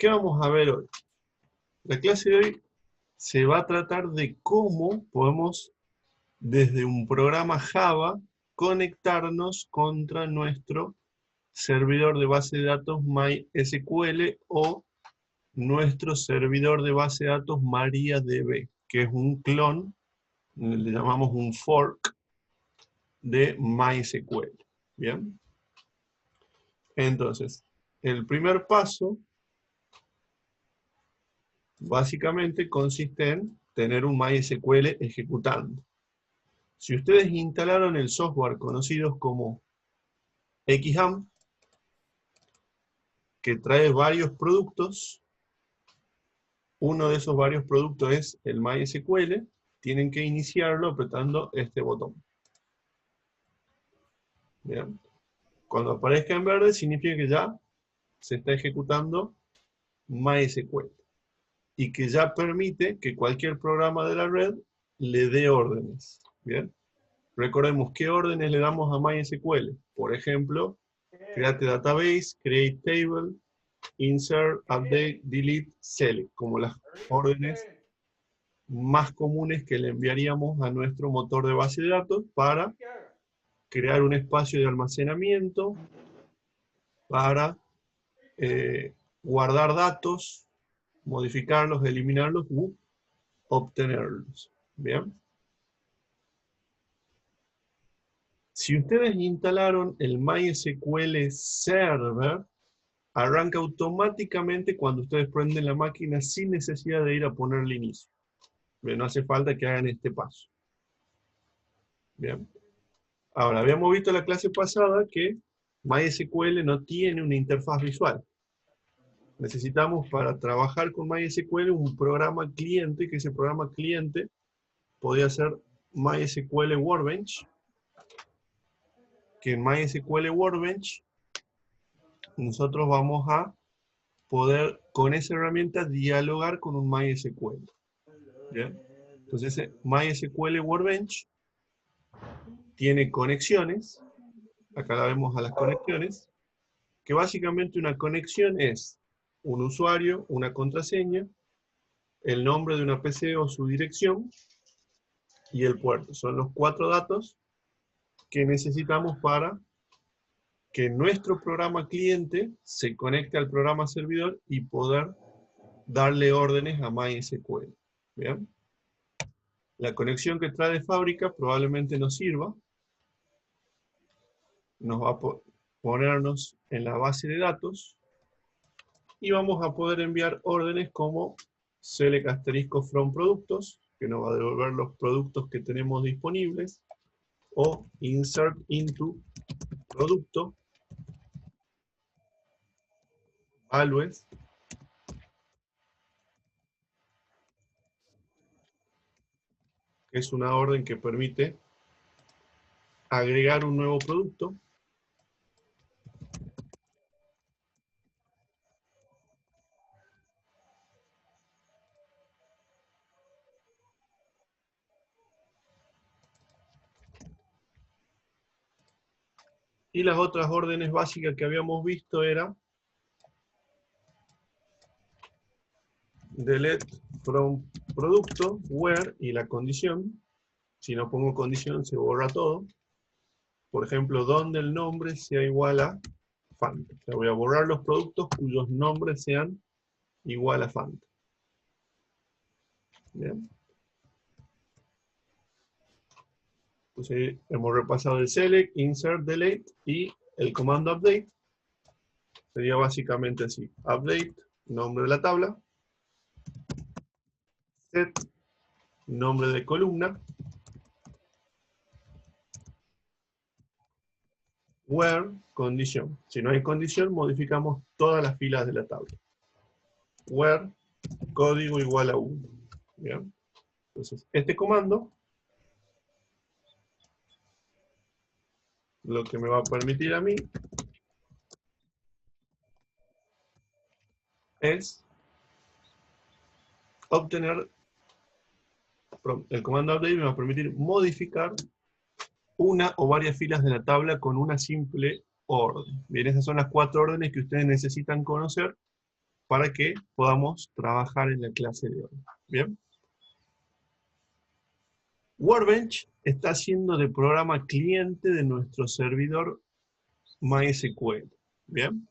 ¿Qué vamos a ver hoy? La clase de hoy se va a tratar de cómo podemos, desde un programa Java, conectarnos contra nuestro servidor de base de datos MySQL o nuestro servidor de base de datos MariaDB, que es un clon, le llamamos un fork de MySQL. ¿Bien? Entonces, el primer paso básicamente consiste en tener un MySQL ejecutando. Si ustedes instalaron el software conocido como XAMPP, que trae varios productos, uno de esos varios productos es el MySQL, tienen que iniciarlo apretando este botón. ¿Bien? Cuando aparezca en verde significa que ya se está ejecutando MySQL y que ya permite que cualquier programa de la red le dé órdenes. ¿Bien? Recordemos qué órdenes le damos a MySQL. Por ejemplo, create database, create table, insert, update, delete, select, como las órdenes más comunes que le enviaríamos a nuestro motor de base de datos para crear un espacio de almacenamiento, para guardar datos, modificarlos, eliminarlos u obtenerlos. ¿Bien? Si ustedes instalaron el MySQL Server, arranca automáticamente cuando ustedes prenden la máquina sin necesidad de ir a ponerle inicio. Bien, no hace falta que hagan este paso. Bien. Ahora, habíamos visto en la clase pasada que MySQL no tiene una interfaz visual. Necesitamos para trabajar con MySQL un programa cliente, que ese programa cliente podría ser MySQL Workbench, que en MySQL Workbench nosotros vamos a poder con esa herramienta dialogar con un MySQL. ¿Bien? Entonces ese MySQL Workbench tiene conexiones, acá la vemos a las conexiones, que básicamente una conexión es un usuario, una contraseña, el nombre de una PC o su dirección, y el puerto. Son los 4 datos que necesitamos para que nuestro programa cliente se conecte al programa servidor y poder darle órdenes a MySQL. ¿Bien? La conexión que trae de fábrica probablemente nos sirva. Nos va a ponernos en la base de datos y vamos a poder enviar órdenes como select asterisco from productos, que nos va a devolver los productos que tenemos disponibles, o insert into producto, always, que es una orden que permite agregar un nuevo producto. Y las otras órdenes básicas que habíamos visto era delete from producto, where, y la condición. Si no pongo condición se borra todo. Por ejemplo, donde el nombre sea igual a Fanta. O sea, voy a borrar los productos cuyos nombres sean igual a Fanta. ¿Bien? Entonces hemos repasado el select, insert, delete y el comando update. Sería básicamente así. Update, nombre de la tabla. Set, nombre de columna. Where, condición. Si no hay condición, modificamos todas las filas de la tabla. Where, código igual a 1. ¿Bien? Entonces, este comando lo que me va a permitir a mí es obtener, el comando update me va a permitir modificar una o varias filas de la tabla con una simple orden. Bien, esas son las 4 órdenes que ustedes necesitan conocer para que podamos trabajar en la clase de hoy. ¿Bien? Workbench está haciendo de programa cliente de nuestro servidor MySQL. ¿Bien?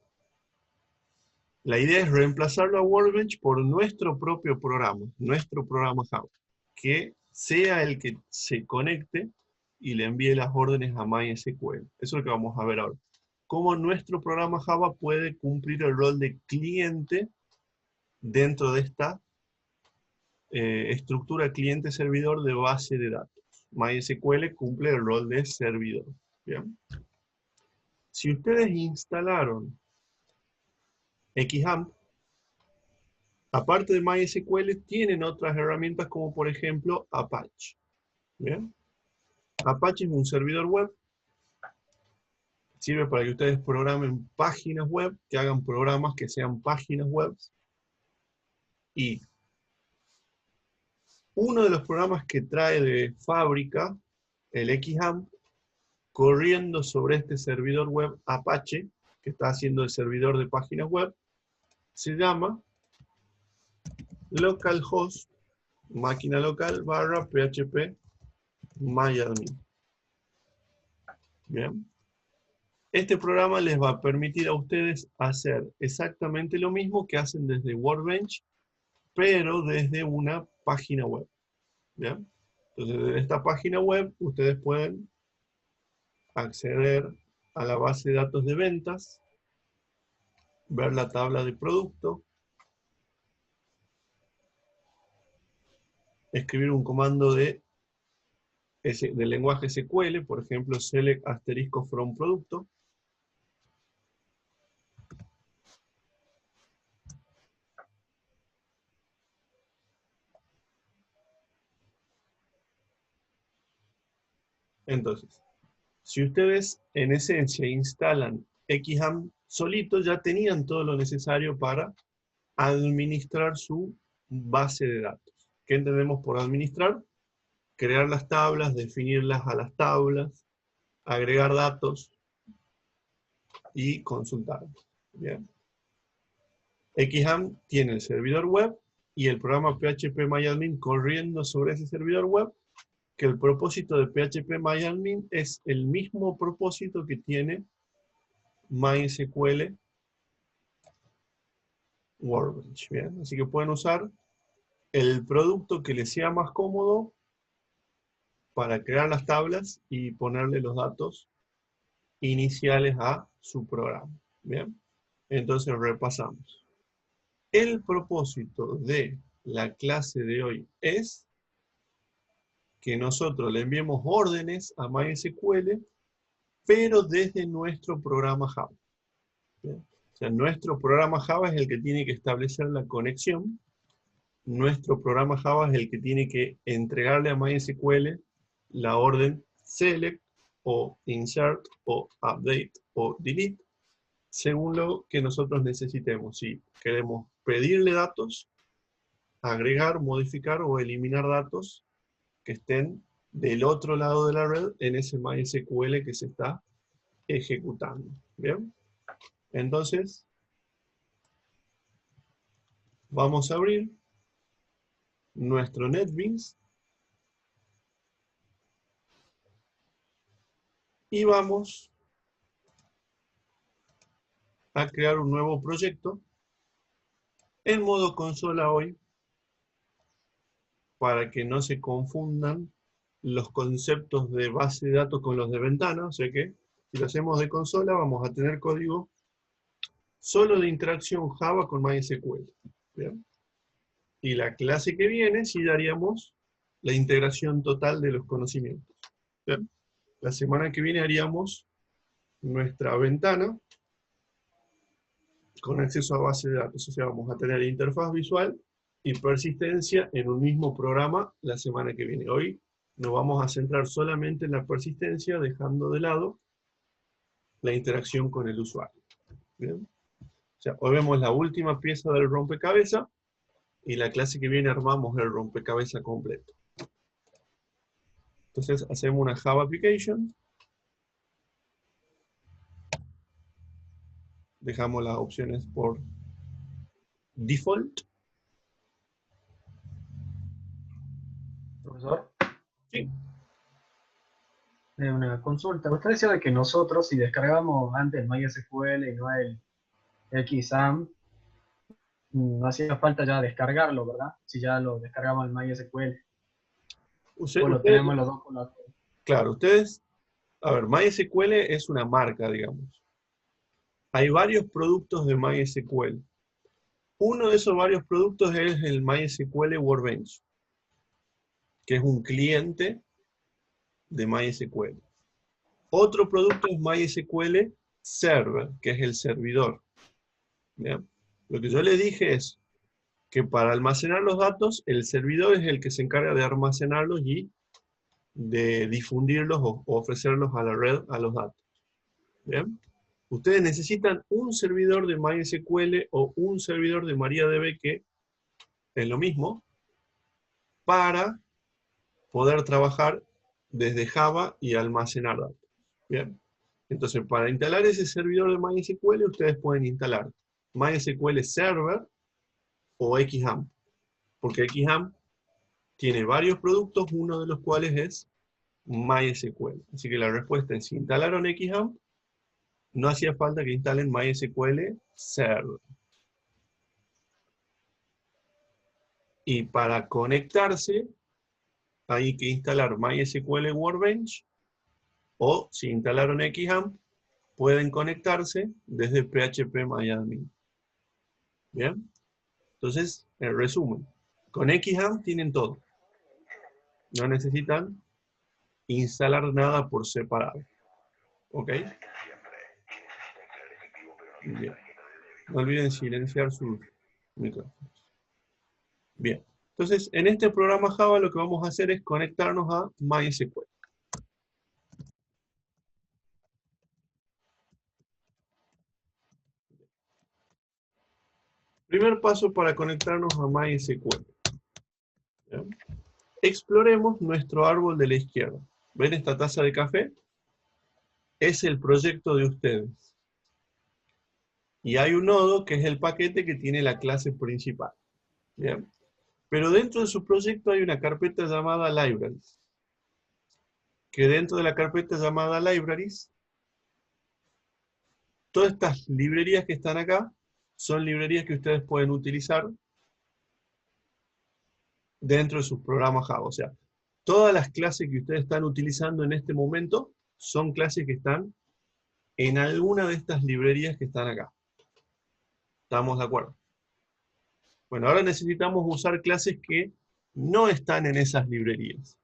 La idea es reemplazarlo a Workbench por nuestro propio programa Java, que sea el que se conecte y le envíe las órdenes a MySQL. Eso es lo que vamos a ver ahora. Cómo nuestro programa Java puede cumplir el rol de cliente dentro de esta estructura cliente-servidor de base de datos. MySQL cumple el rol de servidor. ¿Bien? Si ustedes instalaron XAMPP, aparte de MySQL, tienen otras herramientas como por ejemplo Apache. ¿Bien? Apache es un servidor web. Sirve para que ustedes programen páginas web, que hagan programas que sean páginas web. Y uno de los programas que trae de fábrica, el XAMPP, corriendo sobre este servidor web Apache, que está haciendo el servidor de páginas web, se llama localhost, máquina local, / php myadmin. Bien. Este programa les va a permitir a ustedes hacer exactamente lo mismo que hacen desde Workbench, pero desde una página web. ¿Bien? Entonces, desde esta página web, ustedes pueden acceder a la base de datos de ventas, ver la tabla de producto, escribir un comando del lenguaje SQL, por ejemplo, select asterisco from producto. Entonces, si ustedes en esencia instalan XAMPP solito, ya tenían todo lo necesario para administrar su base de datos. ¿Qué entendemos por administrar? Crear las tablas, definirlas a las tablas, agregar datos y consultarlos. ¿Bien? XAMPP tiene el servidor web y el programa phpMyAdmin corriendo sobre ese servidor web, que el propósito de phpMyAdmin es el mismo propósito que tiene MySQL Workbench. ¿Bien? Así que pueden usar el producto que les sea más cómodo para crear las tablas y ponerle los datos iniciales a su programa. ¿Bien? Entonces repasamos. El propósito de la clase de hoy es que nosotros le enviemos órdenes a MySQL, pero desde nuestro programa Java. ¿Bien? O sea, nuestro programa Java es el que tiene que establecer la conexión. Nuestro programa Java es el que tiene que entregarle a MySQL la orden select o insert o update o delete, según lo que nosotros necesitemos. Si queremos pedirle datos, agregar, modificar o eliminar datos que estén del otro lado de la red en ese MySQL que se está ejecutando. ¿Bien? Entonces, vamos a abrir nuestro NetBeans y vamos a crear un nuevo proyecto en modo consola hoy, para que no se confundan los conceptos de base de datos con los de ventana. O sea que si lo hacemos de consola vamos a tener código solo de interacción Java con MySQL. ¿Bien? Y la clase que viene sí daríamos la integración total de los conocimientos. ¿Bien? La semana que viene haríamos nuestra ventana con acceso a base de datos. O sea, vamos a tener interfaz visual y persistencia en un mismo programa la semana que viene. Hoy nos vamos a centrar solamente en la persistencia, dejando de lado la interacción con el usuario. ¿Bien? O sea, hoy vemos la última pieza del rompecabezas y la clase que viene armamos el rompecabezas completo. Entonces hacemos una Java Application. Dejamos las opciones por default. Profesor, Sí. una consulta. Usted decía de que nosotros, si descargamos antes MySQL y no el XAMPP, no hacía falta ya descargarlo, ¿verdad? Si ya lo descargamos en MySQL o lo Ustedes, tenemos los dos con la... claro, ustedes, a ver, MySQL es una marca, digamos. Hay varios productos de MySQL. Uno de esos varios productos es el MySQL Workbench, que es un cliente de MySQL. Otro producto es MySQL Server, que es el servidor. ¿Bien? Lo que yo le dije es que para almacenar los datos, el servidor es el que se encarga de almacenarlos y de difundirlos o ofrecerlos a la red, a los datos. ¿Bien? Ustedes necesitan un servidor de MySQL o un servidor de MariaDB, que es lo mismo, para poder trabajar desde Java y almacenar datos. Bien. Entonces, para instalar ese servidor de MySQL, ustedes pueden instalar MySQL Server o XAMPP, porque XAMPP tiene varios productos, uno de los cuales es MySQL. Así que la respuesta es: si instalaron XAMPP, no hacía falta que instalen MySQL Server. Y para conectarse, hay que instalar MySQL Workbench, o si instalaron XAMPP, pueden conectarse desde phpMyAdmin. ¿Bien? Entonces, en resumen, con XAMPP tienen todo. No necesitan instalar nada por separado. ¿Ok? Bien. No olviden silenciar sus micrófonos. Bien. Entonces, en este programa Java lo que vamos a hacer es conectarnos a MySQL. Primer paso para conectarnos a MySQL. ¿Bien? Exploremos nuestro árbol de la izquierda. ¿Ven esta taza de café? Es el proyecto de ustedes. Y hay un nodo que es el paquete que tiene la clase principal. ¿Bien? Pero dentro de su proyecto hay una carpeta llamada Libraries. Que dentro de la carpeta llamada Libraries, todas estas librerías que están acá son librerías que ustedes pueden utilizar dentro de sus programas Java. O sea, todas las clases que ustedes están utilizando en este momento son clases que están en alguna de estas librerías que están acá. ¿Estamos de acuerdo? Bueno, ahora necesitamos usar clases que no están en esas librerías.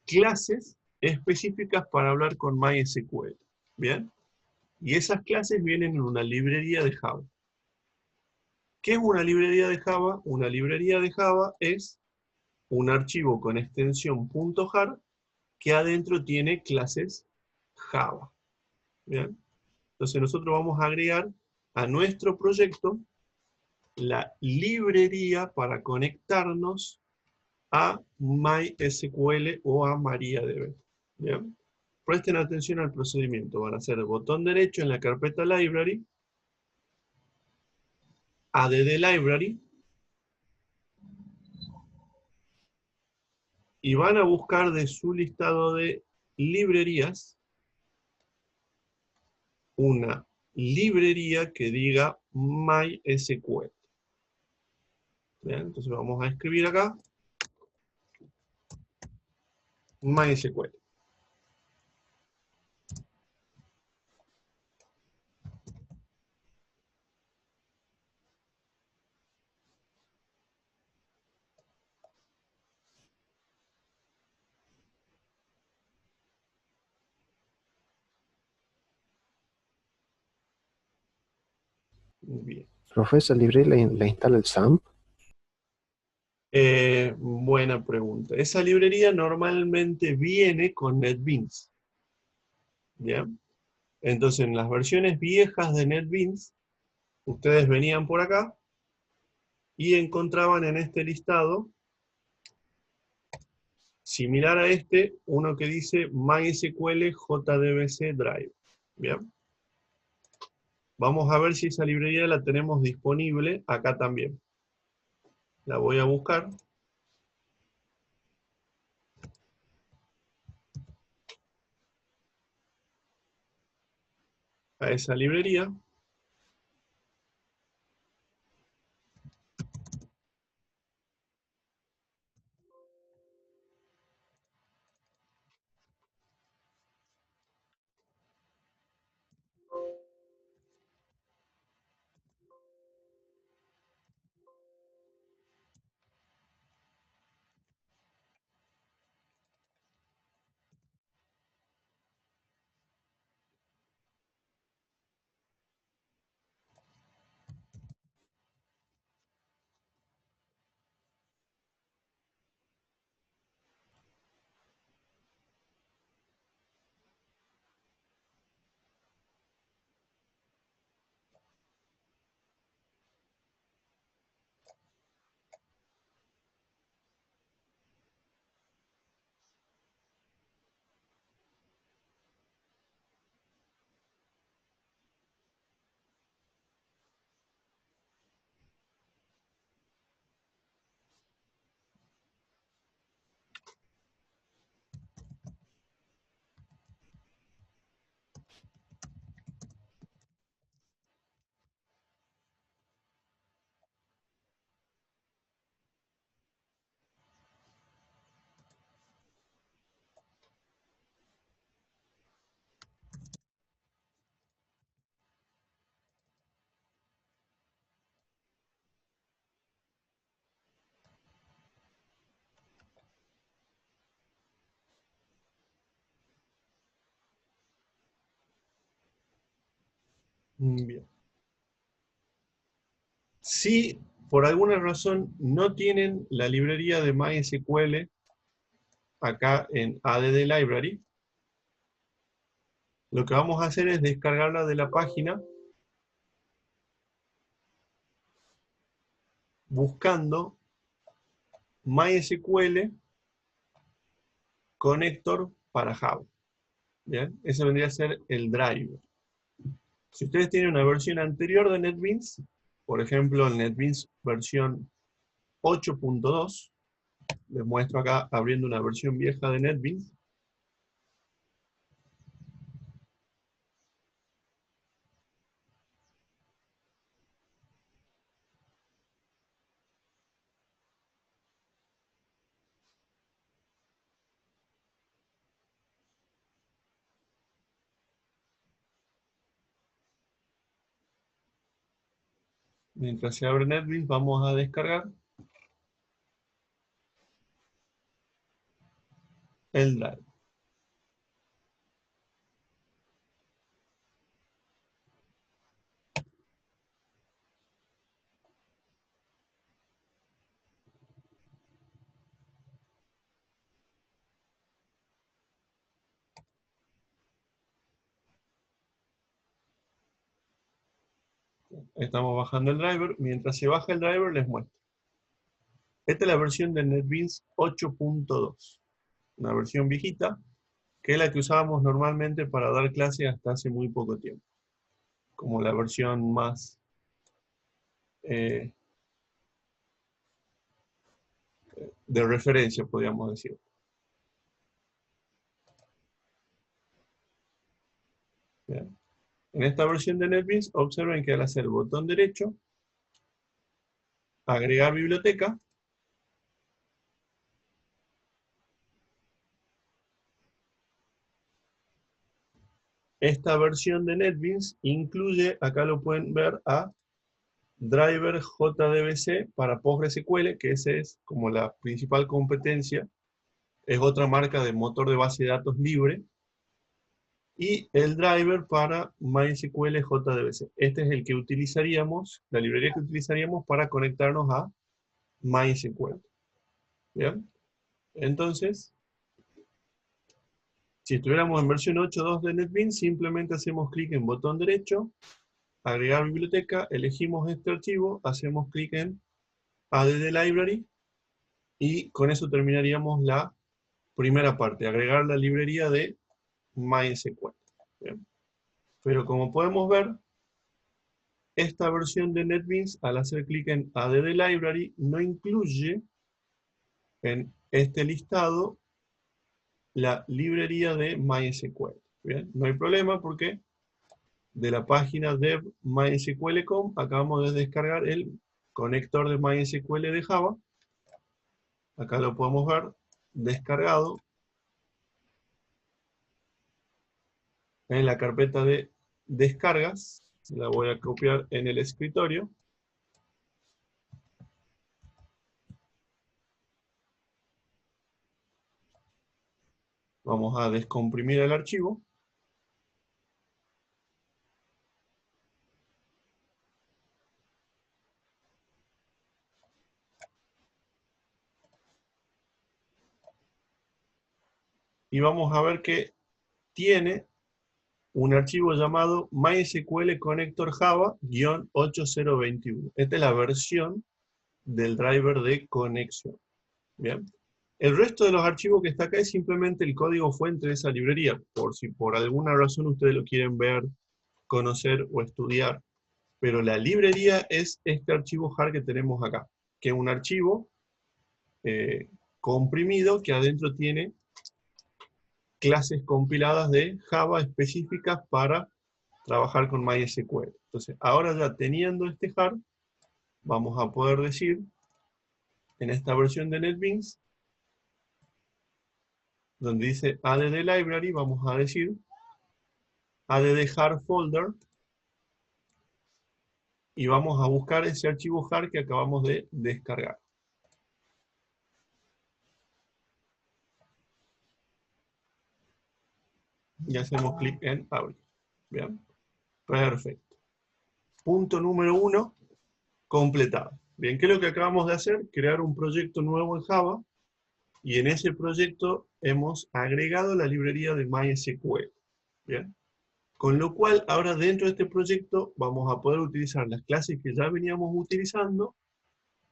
Clases específicas para hablar con MySQL. ¿Bien? Y esas clases vienen en una librería de Java. ¿Qué es una librería de Java? Una librería de Java es un archivo con extensión .jar que adentro tiene clases Java. ¿Bien? Entonces nosotros vamos a agregar a nuestro proyecto la librería para conectarnos a MySQL o a MariaDB. ¿Bien? Presten atención al procedimiento. Van a hacer el botón derecho en la carpeta Library, add library, y van a buscar de su listado de librerías una librería que diga MySQL. ¿Bien? Entonces vamos a escribir acá MySQL. Bien. Profe, esa librería la instala el SAMP. Buena pregunta. Esa librería normalmente viene con NetBeans. ¿Bien? Entonces, en las versiones viejas de NetBeans, ustedes venían por acá y encontraban en este listado, similar a este, uno que dice MySQL JDBC Drive. ¿Bien? Vamos a ver si esa librería la tenemos disponible acá también. La voy a buscar. A esa librería. Bien. Si por alguna razón no tienen la librería de MySQL acá en ADD Library, lo que vamos a hacer es descargarla de la página buscando MySQL Connector para Java. ¿Bien? Ese vendría a ser el driver. Si ustedes tienen una versión anterior de NetBeans, por ejemplo, el NetBeans versión 8.2, les muestro acá abriendo una versión vieja de NetBeans. Mientras se abre NetBeans, vamos a descargar el driver. Estamos bajando el driver. Mientras se baja el driver, les muestro. Esta es la versión de NetBeans 8.2. Una versión viejita, que es la que usábamos normalmente para dar clases hasta hace muy poco tiempo. Como la versión más de referencia, podríamos decir. Bien. En esta versión de NetBeans, observen que al hacer botón derecho, agregar biblioteca, esta versión de NetBeans incluye, acá lo pueden ver, a driver JDBC para PostgreSQL, que ese es como la principal competencia, es otra marca de motor de base de datos libre, y el driver para MySQL JDBC. Este es el que utilizaríamos, la librería que utilizaríamos para conectarnos a MySQL. ¿Bien? Entonces, si estuviéramos en versión 8.2 de NetBeans, simplemente hacemos clic en botón derecho, agregar biblioteca, elegimos este archivo, hacemos clic en ADD Library, y con eso terminaríamos la primera parte, agregar la librería de MySQL. ¿Bien? Pero como podemos ver, esta versión de NetBeans, al hacer clic en Add Library, no incluye en este listado la librería de MySQL. ¿Bien? No hay problema porque de la página dev MySQL.com acabamos de descargar el conector de MySQL de Java. Acá lo podemos ver descargado en la carpeta de descargas. La voy a copiar en el escritorio. Vamos a descomprimir el archivo. Y vamos a ver que tiene un archivo llamado MySQL Connector Java-8021. Esta es la versión del driver de conexión. Bien. El resto de los archivos que está acá es simplemente el código fuente de esa librería, por si por alguna razón ustedes lo quieren ver, conocer o estudiar. Pero la librería es este archivo jar que tenemos acá, que es un archivo comprimido que adentro tiene clases compiladas de Java específicas para trabajar con MySQL. Entonces, ahora ya teniendo este jar, vamos a poder decir, en esta versión de NetBeans, donde dice add library, vamos a decir add jar folder, y vamos a buscar ese archivo jar que acabamos de descargar. Y hacemos clic en abrir. ¿Bien? Perfecto. Punto número 1, completado. Bien, ¿qué es lo que acabamos de hacer? Crear un proyecto nuevo en Java, y en ese proyecto hemos agregado la librería de MySQL. ¿Bien? Con lo cual, ahora dentro de este proyecto vamos a poder utilizar las clases que ya veníamos utilizando,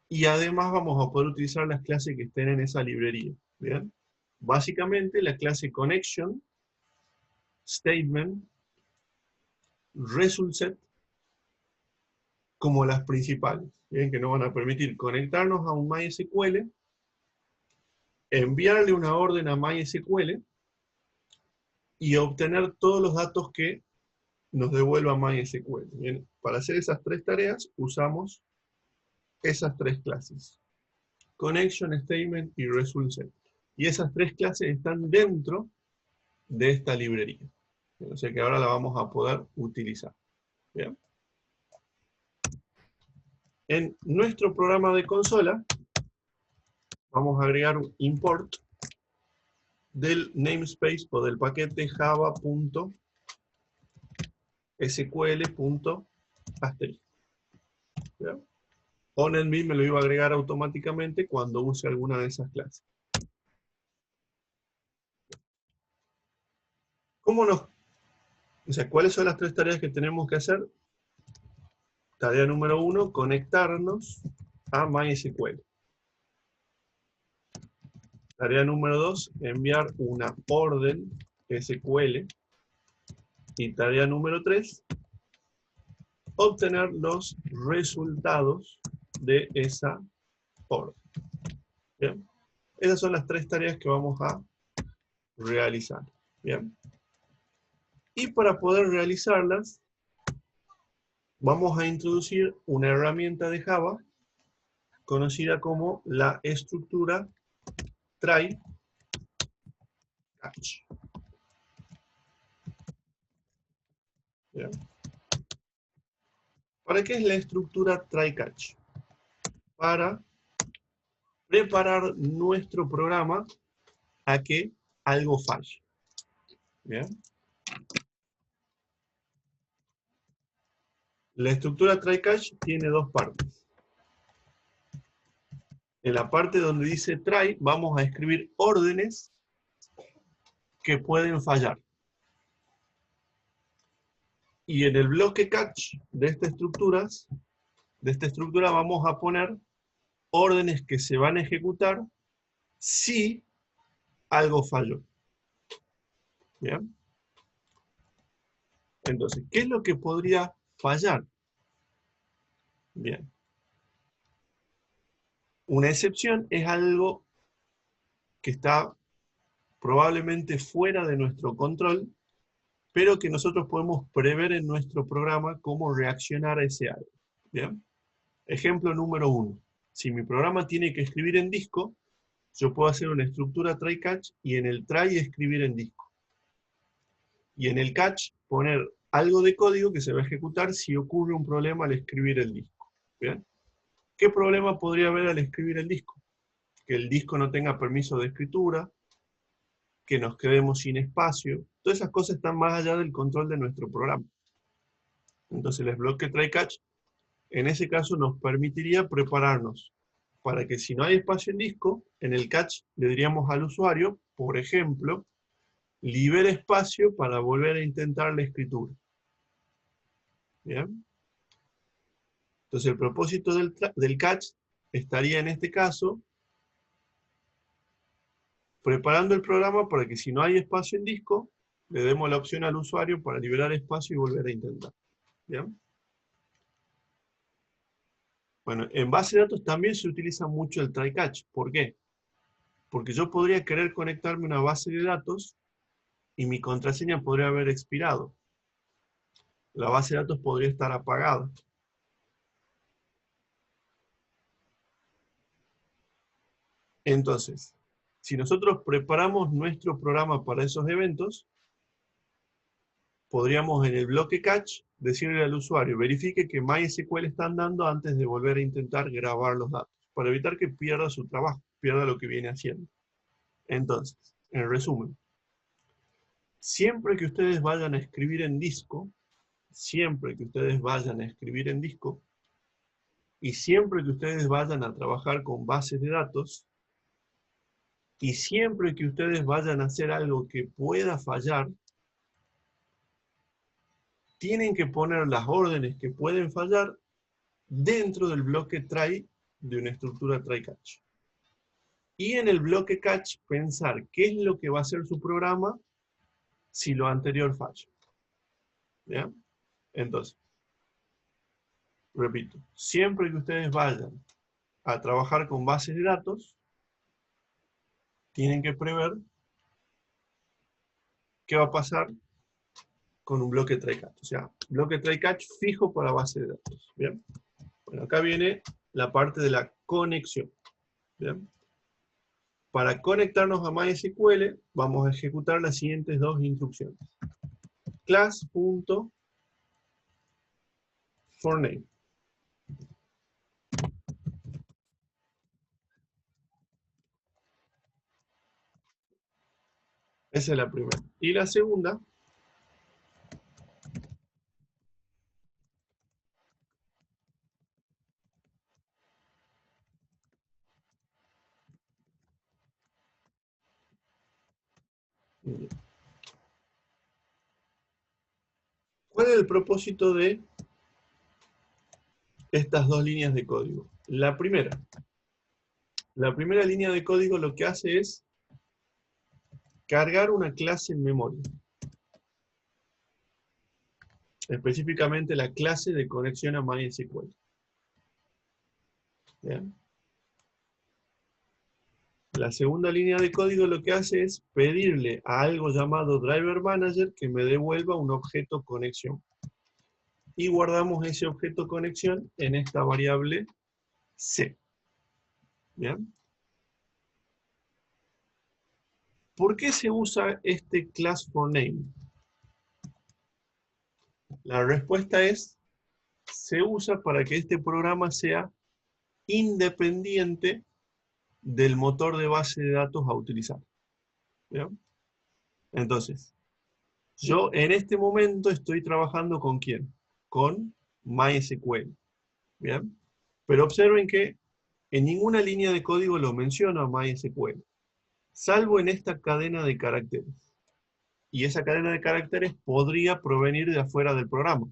y además vamos a poder utilizar las clases que estén en esa librería. ¿Bien? Básicamente la clase Connection, Statement, ResultSet, como las principales, ¿bien? Que nos van a permitir conectarnos a un MySQL, enviarle una orden a MySQL y obtener todos los datos que nos devuelva MySQL. Bien, para hacer esas tres tareas usamos esas tres clases: Connection, Statement y ResultSet. Y esas tres clases están dentro de esta librería. O sea que ahora la vamos a poder utilizar. ¿Bien? En nuestro programa de consola vamos a agregar un import del namespace o del paquete java.sql.asterisk. ONNB me lo iba a agregar automáticamente cuando use alguna de esas clases. ¿Cuáles son las tres tareas que tenemos que hacer? Tarea número 1, conectarnos a MySQL. Tarea número 2, enviar una orden SQL. Y tarea número 3, obtener los resultados de esa orden. ¿Bien? Esas son las tres tareas que vamos a realizar. ¿Bien? Y para poder realizarlas, vamos a introducir una herramienta de Java conocida como la estructura try catch. ¿Bien? ¿Para qué es la estructura try catch? Para preparar nuestro programa a que algo falle. ¿Bien? La estructura try catch tiene dos partes. En la parte donde dice try, vamos a escribir órdenes que pueden fallar. Y en el bloque catch de esta estructura vamos a poner órdenes que se van a ejecutar si algo falló. ¿Bien? Entonces, ¿qué es lo que podría fallar? Bien. Una excepción es algo que está probablemente fuera de nuestro control, pero que nosotros podemos prever en nuestro programa cómo reaccionar a ese algo. ¿Bien? Ejemplo número 1. Si mi programa tiene que escribir en disco, yo puedo hacer una estructura try-catch y en el try escribir en disco. Y en el catch poner algo de código que se va a ejecutar si ocurre un problema al escribir el disco. ¿Bien? ¿Qué problema podría haber al escribir el disco? Que el disco no tenga permiso de escritura, que nos quedemos sin espacio. Todas esas cosas están más allá del control de nuestro programa. Entonces el bloque try-catch, en ese caso, nos permitiría prepararnos para que si no hay espacio en disco, en el catch le diríamos al usuario, por ejemplo, libere espacio para volver a intentar la escritura. ¿Bien? Entonces el propósito del catch estaría en este caso preparando el programa para que si no hay espacio en disco, le demos la opción al usuario para liberar espacio y volver a intentar. ¿Bien? Bueno, en base de datos también se utiliza mucho el try-catch. ¿Por qué? Porque yo podría querer conectarme a una base de datos y mi contraseña podría haber expirado. La base de datos podría estar apagada. Entonces, si nosotros preparamos nuestro programa para esos eventos, podríamos en el bloque catch decirle al usuario, verifique que MySQL está andando antes de volver a intentar grabar los datos, para evitar que pierda su trabajo, pierda lo que viene haciendo. Entonces, en resumen, siempre que ustedes vayan a escribir en disco, siempre que ustedes vayan a escribir en disco, y siempre que ustedes vayan a trabajar con bases de datos, y siempre que ustedes vayan a hacer algo que pueda fallar, tienen que poner las órdenes que pueden fallar dentro del bloque try de una estructura try-catch. Y en el bloque catch pensar qué es lo que va a hacer su programa si lo anterior falla. ¿Bien? Entonces, repito, siempre que ustedes vayan a trabajar con bases de datos, tienen que prever qué va a pasar con un bloque try-catch. O sea, bloque try-catch fijo para base de datos. ¿Bien? Bueno, acá viene la parte de la conexión. ¿Bien? Para conectarnos a MySQL, vamos a ejecutar las siguientes dos instrucciones. Class.forName. Esa es la primera. Y la segunda, ¿cuál es el propósito de estas dos líneas de código? La primera línea de código lo que hace es cargar una clase en memoria. Específicamente la clase de conexión a MySQL. ¿Bien? La segunda línea de código lo que hace es pedirle a algo llamado Driver Manager que me devuelva un objeto conexión. Y guardamos ese objeto conexión en esta variable C. ¿Bien? ¿Por qué se usa este class.forName? La respuesta es, se usa para que este programa sea independiente del motor de base de datos a utilizar. ¿Bien? Entonces, yo en este momento estoy trabajando ¿con quién? Con MySQL. ¿Bien? Pero observen que en ninguna línea de código lo menciono a MySQL, salvo en esta cadena de caracteres. Y esa cadena de caracteres podría provenir de afuera del programa,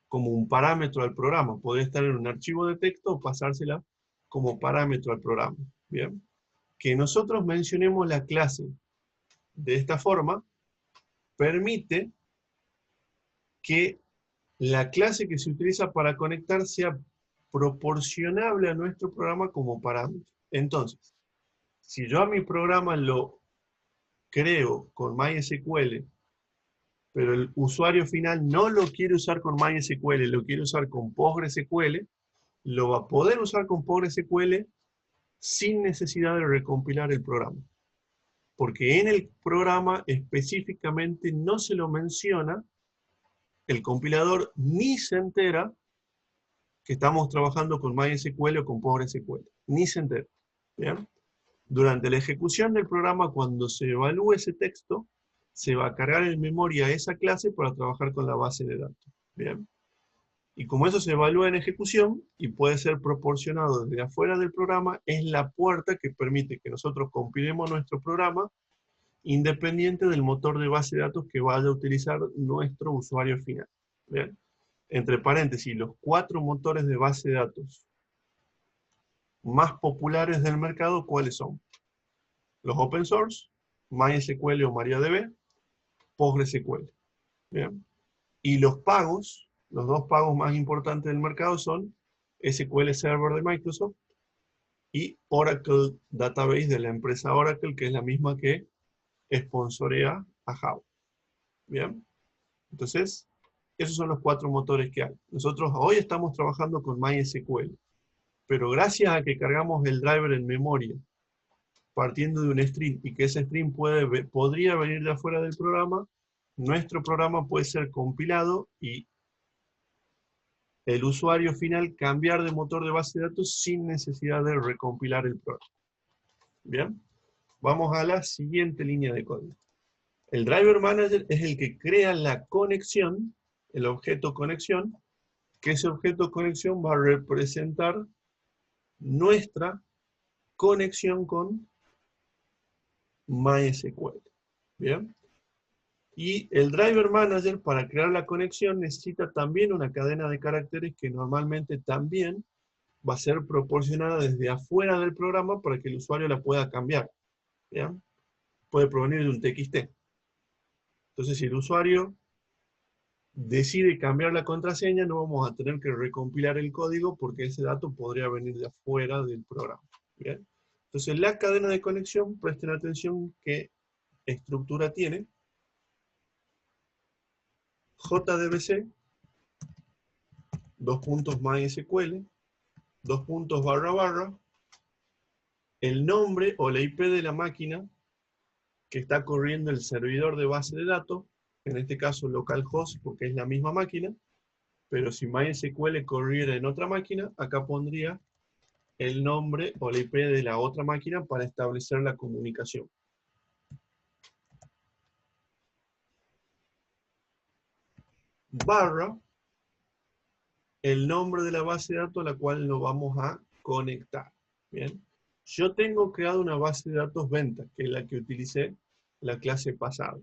como un parámetro al programa. Podría estar en un archivo de texto o pasársela como parámetro al programa. ¿Bien? Que nosotros mencionemos la clase de esta forma permite que la clase que se utiliza para conectar sea proporcionable a nuestro programa como parámetro. Entonces, si yo a mi programa lo creo con MySQL, pero el usuario final no lo quiere usar con MySQL, lo quiere usar con PostgreSQL, lo va a poder usar con PostgreSQL sin necesidad de recompilar el programa. Porque en el programa específicamente no se lo menciona, el compilador ni se entera que estamos trabajando con MySQL o con PostgreSQL. Ni se entera. ¿Bien? Durante la ejecución del programa, cuando se evalúe ese texto, se va a cargar en memoria esa clase para trabajar con la base de datos. ¿Bien? Y como eso se evalúa en ejecución y puede ser proporcionado desde afuera del programa, es la puerta que permite que nosotros compilemos nuestro programa independiente del motor de base de datos que vaya a utilizar nuestro usuario final. ¿Bien? Entre paréntesis, los 4 motores de base de datos más populares del mercado, ¿cuáles son? Los open source, MySQL o MariaDB, PostgreSQL. ¿Bien? Y los pagos, los 2 pagos más importantes del mercado son SQL Server de Microsoft y Oracle Database de la empresa Oracle, que es la misma que sponsorea a Java. ¿Bien? Entonces, esos son los 4 motores que hay. Nosotros hoy estamos trabajando con MySQL, pero gracias a que cargamos el driver en memoria, partiendo de un string, y que ese string podría venir de afuera del programa, nuestro programa puede ser compilado y el usuario final cambiar de motor de base de datos sin necesidad de recompilar el programa. Bien, vamos a la siguiente línea de código. El driver manager es el que crea la conexión, el objeto conexión, que ese objeto conexión va a representar nuestra conexión con MySQL. Bien. Y el driver manager, para crear la conexión, necesita también una cadena de caracteres que normalmente también va a ser proporcionada desde afuera del programa para que el usuario la pueda cambiar. ¿Bien? Puede provenir de un TXT. Entonces, si el usuario decide cambiar la contraseña, no vamos a tener que recompilar el código porque ese dato podría venir de afuera del programa. ¿Bien? Entonces, la cadena de conexión, presten atención qué estructura tiene. JDBC, MySQL, // el nombre o la IP de la máquina que está corriendo el servidor de base de datos, en este caso localhost porque es la misma máquina, pero si MySQL corriera en otra máquina, acá pondría el nombre o la IP de la otra máquina para establecer la comunicación. / el nombre de la base de datos a la cual nos vamos a conectar. Bien. Yo tengo creado una base de datos ventas, que es la que utilicé la clase pasada.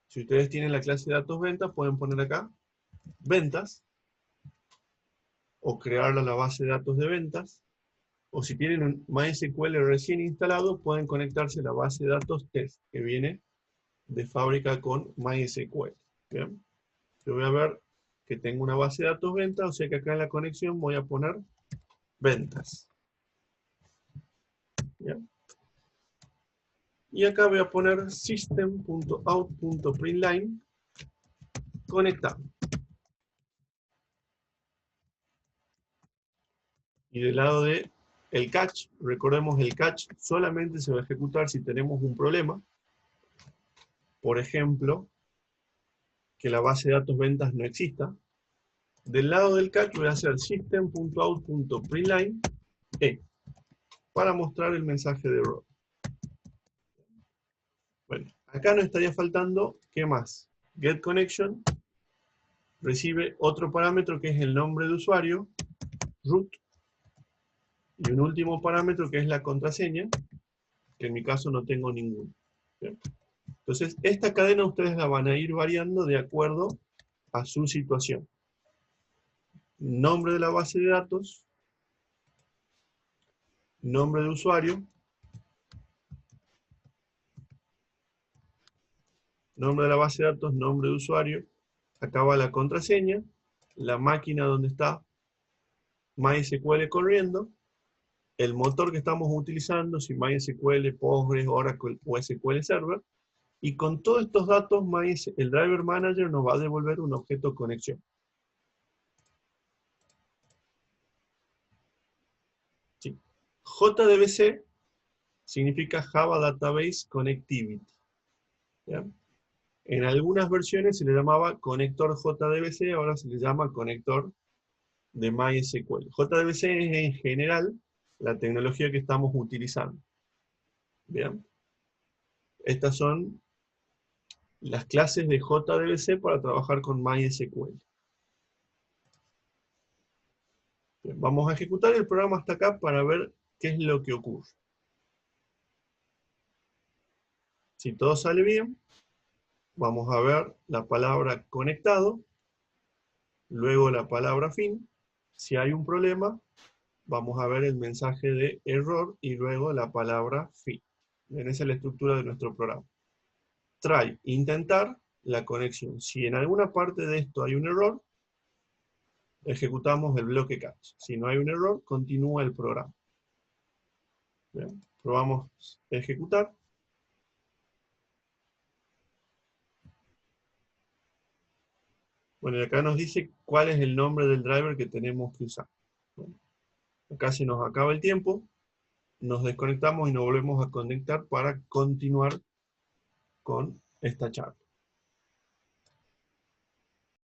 Si ustedes tienen la clase de datos ventas, pueden poner acá ventas, o crearla la base de datos de ventas, o si tienen un MySQL recién instalado, pueden conectarse a la base de datos test, que viene de fábrica con MySQL. ¿Bien? Yo voy a ver que tengo una base de datos ventas, o sea que acá en la conexión voy a poner ventas. ¿Bien? Y acá voy a poner system.out.println conectado. Y del lado de el catch, recordemos el catch solamente se va a ejecutar si tenemos un problema. Por ejemplo, que la base de datos ventas no exista. Del lado del catch voy a hacer system.out.println para mostrar el mensaje de error. Bueno, acá nos estaría faltando, ¿qué más? GetConnection recibe otro parámetro que es el nombre de usuario, root, y un último parámetro que es la contraseña, que en mi caso no tengo ninguno. ¿Bien? Entonces, esta cadena ustedes la van a ir variando de acuerdo a su situación. Nombre de la base de datos, nombre de usuario, nombre de la base de datos, nombre de usuario, acá va la contraseña, la máquina donde está MySQL corriendo, el motor que estamos utilizando, si MySQL, Postgres, Oracle o SQL Server, y con todos estos datos, el Driver Manager nos va a devolver un objeto conexión. Sí. JDBC significa Java Database Connectivity. ¿Ya? En algunas versiones se le llamaba conector JDBC, ahora se le llama conector de MySQL. JDBC es en general la tecnología que estamos utilizando. ¿Bien? Estas son las clases de JDBC para trabajar con MySQL. Bien, vamos a ejecutar el programa hasta acá para ver qué es lo que ocurre. Si todo sale bien, vamos a ver la palabra conectado, luego la palabra fin. Si hay un problema, vamos a ver el mensaje de error y luego la palabra fin. Bien, esa es la estructura de nuestro programa. Try, intentar la conexión. Si en alguna parte de esto hay un error, ejecutamos el bloque catch. Si no hay un error, continúa el programa. Bien, probamos ejecutar. Bueno, y acá nos dice cuál es el nombre del driver que tenemos que usar. Bueno, acá se nos acaba el tiempo, nos desconectamos y nos volvemos a conectar para continuar con esta charla.